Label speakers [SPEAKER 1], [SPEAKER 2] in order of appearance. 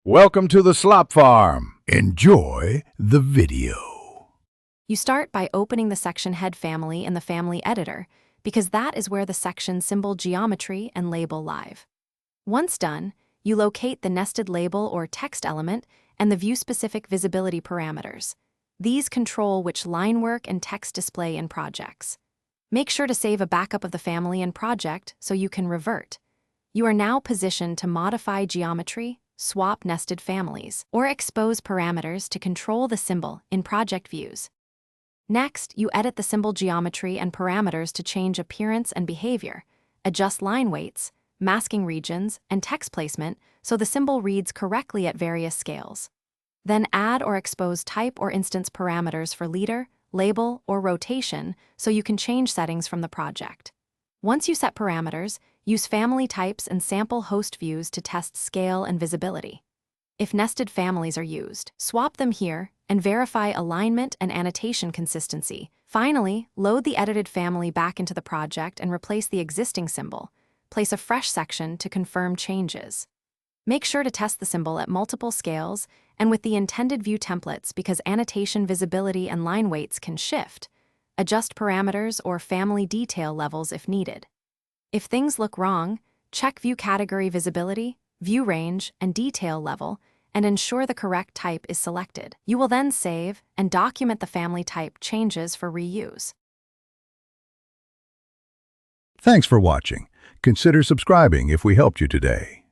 [SPEAKER 1] Welcome to the Slop Farm. Enjoy the video.
[SPEAKER 2] You start by opening the section head family in the family editor, because that is where the section symbol geometry and label live. Once done, you locate the nested label or text element and the view-specific visibility parameters. These control which line work and text display in projects. Make sure to save a backup of the family and project so you can revert. You are now positioned to modify geometry, swap nested families, or expose parameters to control the symbol in project views. Next, you edit the symbol geometry and parameters to change appearance and behavior, adjust line weights, masking regions, and text placement so the symbol reads correctly at various scales. Then add or expose type or instance parameters for leader, label, or rotation so you can change settings from the project. Once you set parameters, use family types and sample host views to test scale and visibility. If nested families are used, swap them here and verify alignment and annotation consistency. Finally, load the edited family back into the project and replace the existing symbol. Place a fresh section to confirm changes. Make sure to test the symbol at multiple scales and with the intended view templates because annotation visibility and line weights can shift. Adjust parameters or family detail levels if needed. If things look wrong, check view category visibility, view range, and detail level, and ensure the correct type is selected. You will then save and document the family type changes for reuse.
[SPEAKER 1] Thanks for watching. Consider subscribing if we helped you today.